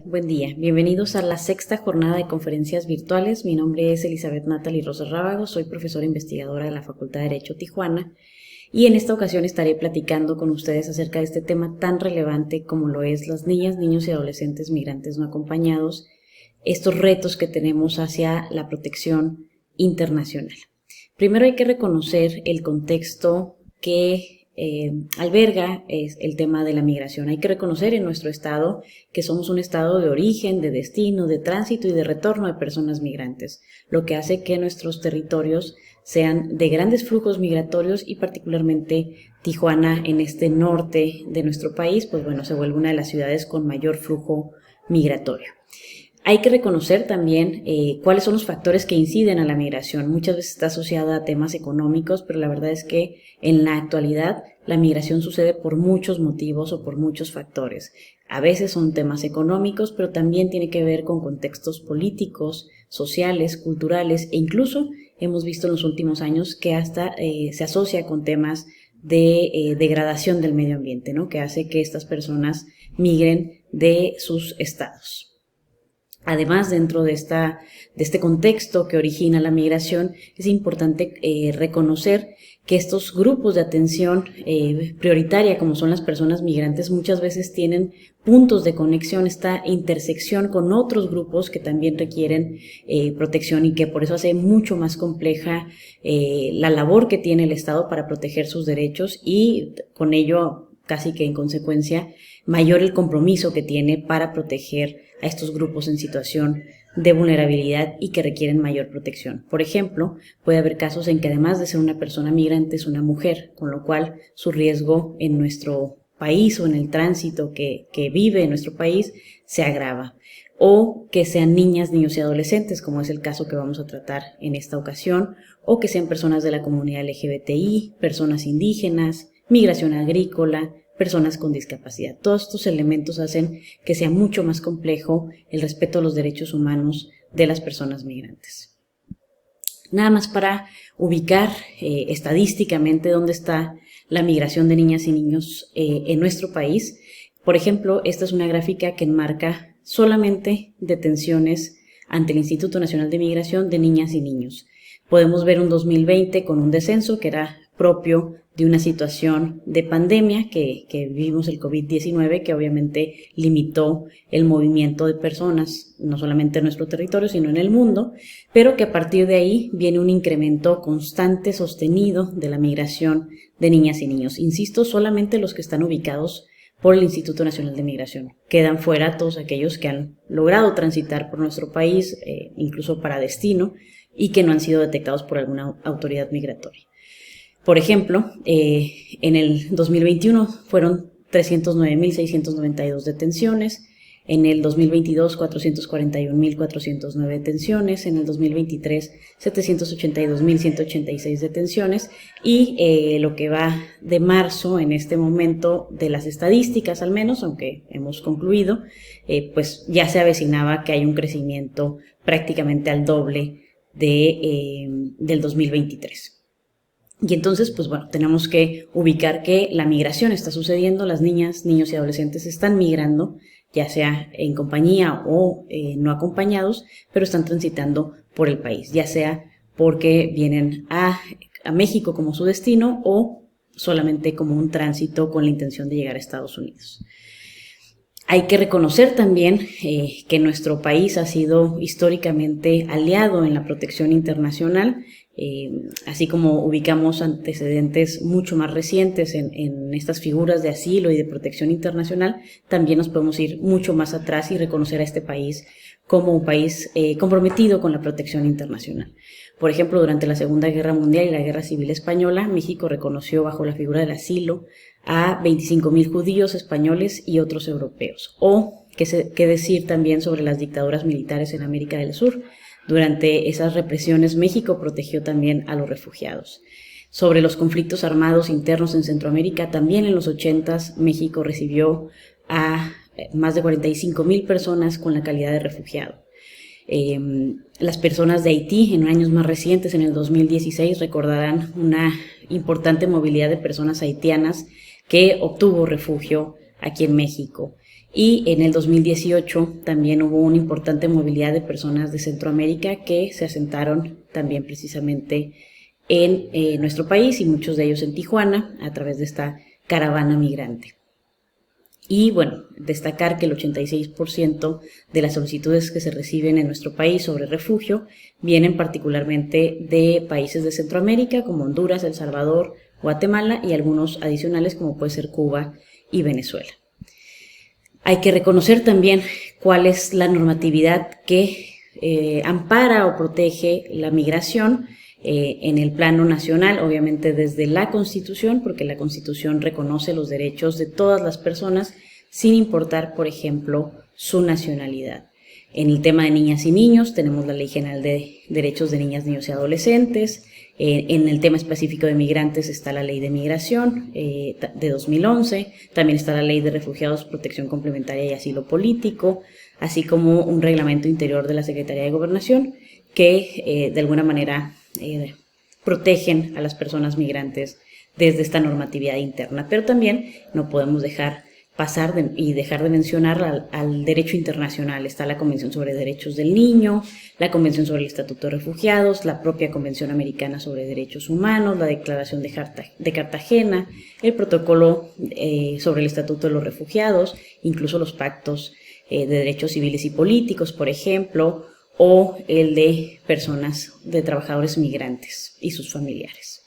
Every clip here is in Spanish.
Buen día, bienvenidos a la sexta jornada de conferencias virtuales. Mi nombre es Elizabeth Natalie Rosas Rábago, soy profesora investigadora de la Facultad de Derecho Tijuana y en esta ocasión estaré platicando con ustedes acerca de este tema tan relevante como lo es las niñas, niños y adolescentes migrantes no acompañados, estos retos que tenemos hacia la protección internacional. Primero hay que reconocer el contexto que alberga el tema de la migración. Hay que reconocer en nuestro estado que somos un estado de origen, de destino, de tránsito y de retorno de personas migrantes, lo que hace que nuestros territorios sean de grandes flujos migratorios y particularmente Tijuana en este norte de nuestro país, pues bueno, se vuelve una de las ciudades con mayor flujo migratorio. Hay que reconocer también cuáles son los factores que inciden a la migración. Muchas veces está asociada a temas económicos, pero la verdad es que en la actualidad la migración sucede por muchos motivos o por muchos factores. A veces son temas económicos, pero también tiene que ver con contextos políticos, sociales, culturales e incluso hemos visto en los últimos años que hasta se asocia con temas de degradación del medio ambiente, ¿no? Que hace que estas personas migren de sus estados. Además, dentro de este contexto que origina la migración, es importante reconocer que estos grupos de atención prioritaria, como son las personas migrantes, muchas veces tienen puntos de conexión, esta intersección con otros grupos que también requieren protección y que por eso hace mucho más compleja la labor que tiene el Estado para proteger sus derechos y con ello, casi que en consecuencia, mayor el compromiso que tiene para proteger a estos grupos en situación de vulnerabilidad y que requieren mayor protección. Por ejemplo, puede haber casos en que además de ser una persona migrante es una mujer, con lo cual su riesgo en nuestro país o en el tránsito que vive en nuestro país se agrava. O que sean niñas, niños y adolescentes, como es el caso que vamos a tratar en esta ocasión, o que sean personas de la comunidad LGBTI, personas indígenas, migración agrícola, personas con discapacidad. Todos estos elementos hacen que sea mucho más complejo el respeto a los derechos humanos de las personas migrantes. Nada más para ubicar estadísticamente dónde está la migración de niñas y niños en nuestro país. Por ejemplo, esta es una gráfica que enmarca solamente detenciones ante el Instituto Nacional de Migración de niñas y niños. Podemos ver un 2020 con un descenso que era propio de una situación de pandemia que vivimos el COVID-19, que obviamente limitó el movimiento de personas, no solamente en nuestro territorio, sino en el mundo, pero que a partir de ahí viene un incremento constante, sostenido de la migración de niñas y niños. Insisto, solamente los que están ubicados por el Instituto Nacional de Migración. Quedan fuera todos aquellos que han logrado transitar por nuestro país, incluso para destino, y que no han sido detectados por alguna autoridad migratoria. Por ejemplo, en el 2021 fueron 309.692 detenciones, en el 2022 441.409 detenciones, en el 2023 782.186 detenciones y lo que va de marzo en este momento de las estadísticas al menos, aunque hemos concluido, pues ya se avecinaba que hay un crecimiento prácticamente al doble del 2023. Y entonces, pues bueno, tenemos que ubicar que la migración está sucediendo, las niñas, niños y adolescentes están migrando, ya sea en compañía o no acompañados, pero están transitando por el país, ya sea porque vienen a México como su destino o solamente como un tránsito con la intención de llegar a Estados Unidos. Hay que reconocer también que nuestro país ha sido históricamente aliado en la protección internacional Así como ubicamos antecedentes mucho más recientes en estas figuras de asilo y de protección internacional, también nos podemos ir mucho más atrás y reconocer a este país como un país comprometido con la protección internacional. Por ejemplo, durante la Segunda Guerra Mundial y la Guerra Civil Española, México reconoció bajo la figura del asilo a 25.000 judíos, españoles y otros europeos. O qué decir también sobre las dictaduras militares en América del Sur. Durante esas represiones, México protegió también a los refugiados. Sobre los conflictos armados internos en Centroamérica, también en los 80s, México recibió a más de 45.000 personas con la calidad de refugiado. Las personas de Haití, en años más recientes, en el 2016, recordarán una importante movilidad de personas haitianas que obtuvo refugio aquí en México. Y en el 2018 también hubo una importante movilidad de personas de Centroamérica que se asentaron también precisamente en nuestro país, y muchos de ellos en Tijuana, a través de esta caravana migrante. Y bueno, destacar que el 86% de las solicitudes que se reciben en nuestro país sobre refugio vienen particularmente de países de Centroamérica como Honduras, El Salvador, Guatemala y algunos adicionales como puede ser Cuba y Venezuela. Hay que reconocer también cuál es la normatividad que ampara o protege la migración en el plano nacional, obviamente desde la Constitución, porque la Constitución reconoce los derechos de todas las personas sin importar, por ejemplo, su nacionalidad. En el tema de niñas y niños tenemos la Ley General de Derechos de Niñas, Niños y Adolescentes. En el tema específico de migrantes está la Ley de Migración de 2011, también está la Ley de Refugiados, Protección Complementaria y Asilo Político, así como un reglamento interior de la Secretaría de Gobernación que de alguna manera protegen a las personas migrantes desde esta normatividad interna. Pero también no podemos dejar de mencionar al derecho internacional. Está la Convención sobre Derechos del Niño, la Convención sobre el Estatuto de Refugiados, la propia Convención Americana sobre Derechos Humanos, la Declaración de Cartagena, el Protocolo sobre el Estatuto de los Refugiados, incluso los pactos de derechos civiles y políticos, por ejemplo, o el de personas, de trabajadores migrantes y sus familiares,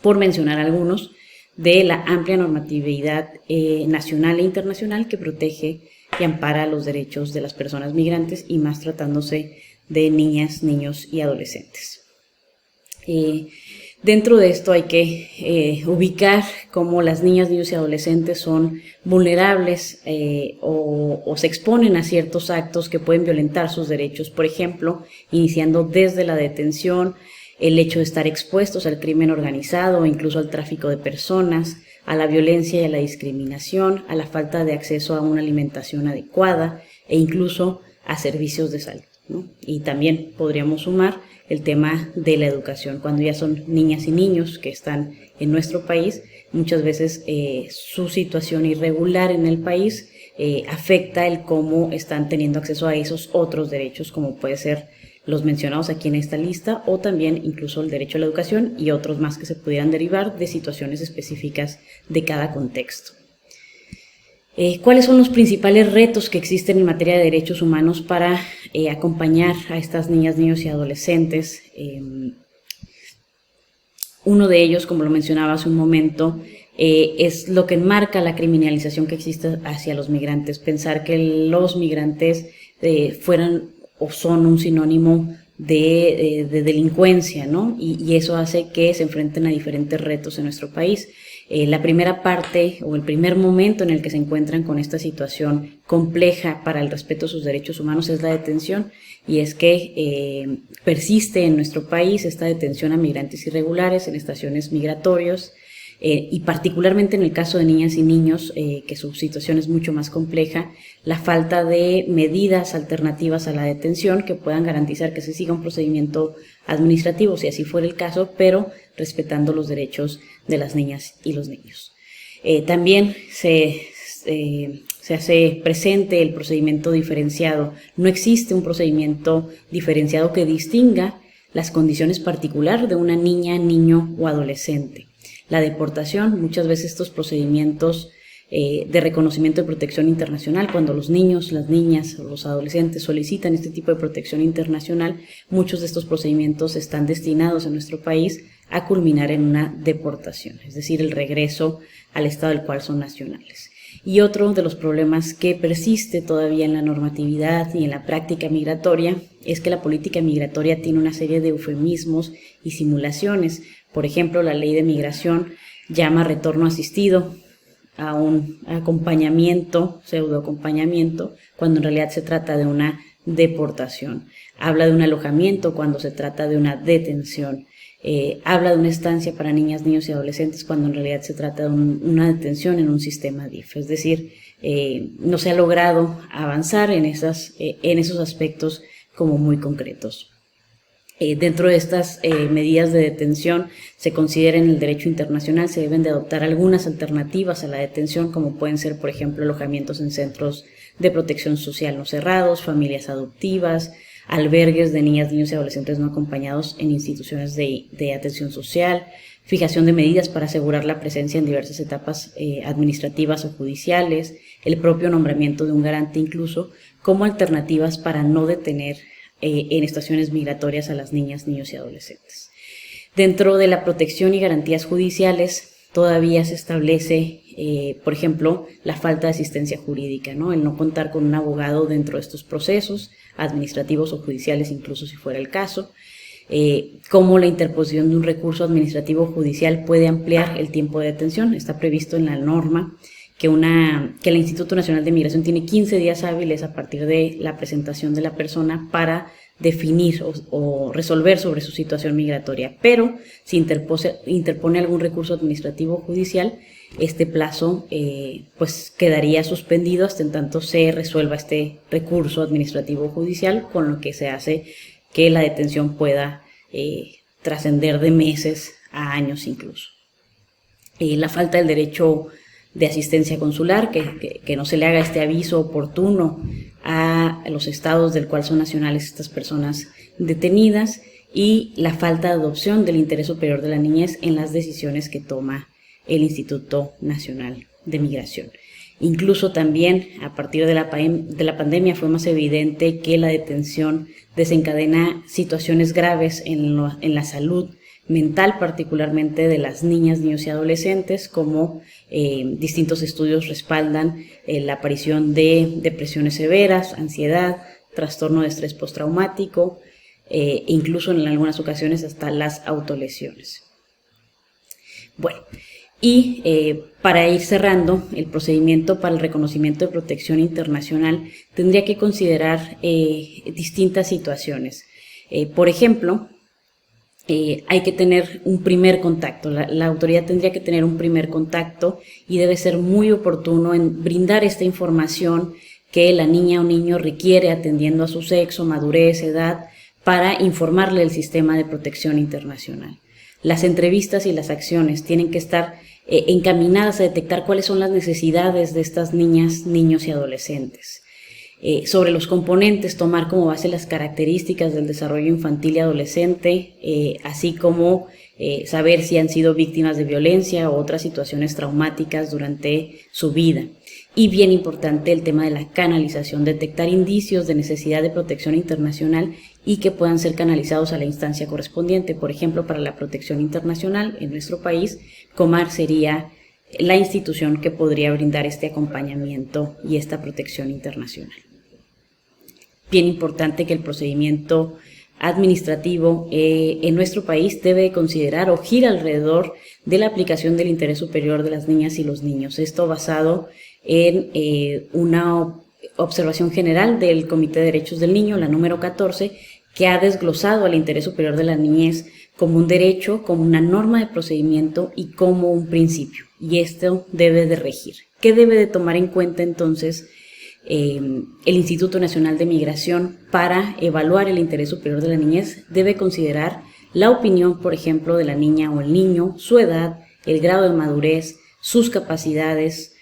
por mencionar algunos de la amplia normatividad nacional e internacional que protege y ampara los derechos de las personas migrantes, y más tratándose de niñas, niños y adolescentes. Dentro de esto hay que ubicar cómo las niñas, niños y adolescentes son vulnerables o se exponen a ciertos actos que pueden violentar sus derechos, por ejemplo, iniciando desde la detención, el hecho de estar expuestos al crimen organizado o incluso al tráfico de personas, a la violencia y a la discriminación, a la falta de acceso a una alimentación adecuada e incluso a servicios de salud, ¿no? Y también podríamos sumar el tema de la educación. Cuando ya son niñas y niños que están en nuestro país, muchas veces su situación irregular en el país afecta el cómo están teniendo acceso a esos otros derechos, como puede ser los mencionados aquí en esta lista, o también incluso el derecho a la educación y otros más que se pudieran derivar de situaciones específicas de cada contexto. ¿Cuáles son los principales retos que existen en materia de derechos humanos para acompañar a estas niñas, niños y adolescentes? Uno de ellos, como lo mencionaba hace un momento, es lo que enmarca la criminalización que existe hacia los migrantes. Pensar que los migrantes fueran o son un sinónimo de delincuencia, ¿no? Y eso hace que se enfrenten a diferentes retos en nuestro país. La primera parte o el primer momento en el que se encuentran con esta situación compleja para el respeto a sus derechos humanos es la detención, y es que persiste en nuestro país esta detención a migrantes irregulares en estaciones migratorias, y particularmente en el caso de niñas y niños, que su situación es mucho más compleja, la falta de medidas alternativas a la detención que puedan garantizar que se siga un procedimiento administrativo, si así fuera el caso, pero respetando los derechos de las niñas y los niños. También se hace presente el procedimiento diferenciado. No existe un procedimiento diferenciado que distinga las condiciones particulares de una niña, niño o adolescente. La deportación, muchas veces estos procedimientos de reconocimiento de protección internacional. Cuando los niños, las niñas o los adolescentes solicitan este tipo de protección internacional, muchos de estos procedimientos están destinados en nuestro país a culminar en una deportación, es decir, el regreso al estado del cual son nacionales. Y otro de los problemas que persiste todavía en la normatividad y en la práctica migratoria es que la política migratoria tiene una serie de eufemismos y simulaciones. Por ejemplo, la ley de migración llama retorno asistido a un acompañamiento, pseudoacompañamiento, cuando en realidad se trata de una deportación. Habla de un alojamiento cuando se trata de una detención. Habla de una estancia para niñas, niños y adolescentes cuando en realidad se trata de una detención en un sistema DIF. Es decir, no se ha logrado avanzar en esos aspectos como muy concretos. Dentro de estas medidas de detención se considera en el derecho internacional, se deben de adoptar algunas alternativas a la detención, como pueden ser, por ejemplo, alojamientos en centros de protección social no cerrados, familias adoptivas, albergues de niñas, niños y adolescentes no acompañados en instituciones de atención social, fijación de medidas para asegurar la presencia en diversas etapas administrativas o judiciales, el propio nombramiento de un garante incluso, como alternativas para no detener en estaciones migratorias a las niñas, niños y adolescentes. Dentro de la protección y garantías judiciales todavía se establece, por ejemplo, la falta de asistencia jurídica, ¿no? El no contar con un abogado dentro de estos procesos administrativos o judiciales, incluso si fuera el caso, cómo la interposición de un recurso administrativo o judicial puede ampliar el tiempo de detención. Está previsto en la norma que el Instituto Nacional de Migración tiene 15 días hábiles a partir de la presentación de la persona para definir o resolver sobre su situación migratoria, pero si interpone algún recurso administrativo o judicial, este plazo pues quedaría suspendido hasta en tanto se resuelva este recurso administrativo o judicial, con lo que se hace que la detención pueda trascender de meses a años incluso. La falta del derecho de asistencia consular, que no se le haga este aviso oportuno a los estados del cual son nacionales estas personas detenidas, y la falta de adopción del interés superior de la niñez en las decisiones que toma el Instituto Nacional de Migración. Incluso también a partir de la pandemia fue más evidente que la detención desencadena situaciones graves en la salud mental, particularmente de las niñas, niños y adolescentes, como distintos estudios respaldan la aparición de depresiones severas, ansiedad, trastorno de estrés postraumático, incluso en algunas ocasiones hasta las autolesiones. Bueno, y para ir cerrando, el procedimiento para el reconocimiento de protección internacional tendría que considerar distintas situaciones. Por ejemplo, hay que tener un primer contacto, la autoridad tendría que tener un primer contacto y debe ser muy oportuno en brindar esta información que la niña o niño requiere atendiendo a su sexo, madurez, edad, para informarle del sistema de protección internacional. Las entrevistas y las acciones tienen que estar encaminadas a detectar cuáles son las necesidades de estas niñas, niños y adolescentes. Sobre los componentes, tomar como base las características del desarrollo infantil y adolescente, así como saber si han sido víctimas de violencia o otras situaciones traumáticas durante su vida. Y bien importante el tema de la canalización, detectar indicios de necesidad de protección internacional y que puedan ser canalizados a la instancia correspondiente. Por ejemplo, para la protección internacional en nuestro país, Comar sería la institución que podría brindar este acompañamiento y esta protección internacional. Bien importante que el procedimiento administrativo en nuestro país debe considerar o gira alrededor de la aplicación del interés superior de las niñas y los niños. Esto basado en una observación general del Comité de Derechos del Niño, la número 14, que ha desglosado al interés superior de la niñez como un derecho, como una norma de procedimiento y como un principio. Y esto debe de regir. ¿Qué debe de tomar en cuenta entonces el Instituto Nacional de Migración para evaluar el interés superior de la niñez? Debe considerar la opinión, por ejemplo, de la niña o el niño, su edad, el grado de madurez, sus capacidades,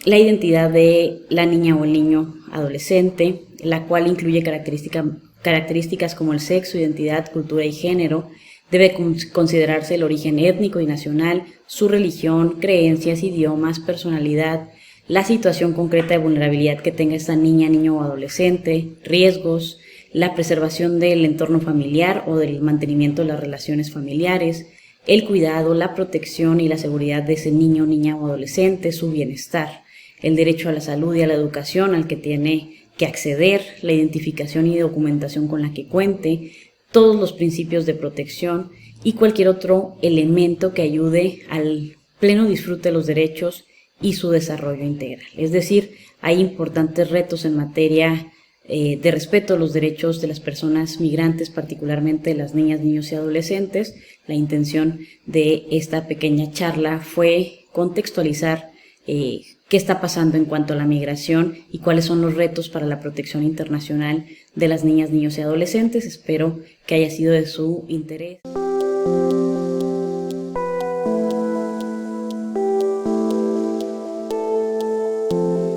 la identidad de la niña o el niño adolescente, la cual incluye características como el sexo, identidad, cultura y género, Debe considerarse el origen étnico y nacional, su religión, creencias, idiomas, personalidad, la situación concreta de vulnerabilidad que tenga esta niña, niño o adolescente, riesgos, la preservación del entorno familiar o del mantenimiento de las relaciones familiares, el cuidado, la protección y la seguridad de ese niño, niña o adolescente, su bienestar, el derecho a la salud y a la educación al que tiene que acceder, la identificación y documentación con la que cuente, todos los principios de protección y cualquier otro elemento que ayude al pleno disfrute de los derechos y su desarrollo integral. Es decir, hay importantes retos en materia de respeto a los derechos de las personas migrantes, particularmente de las niñas, niños y adolescentes. La intención de esta pequeña charla fue contextualizar qué está pasando en cuanto a la migración y cuáles son los retos para la protección internacional de las niñas, niños y adolescentes. Espero que haya sido de su interés.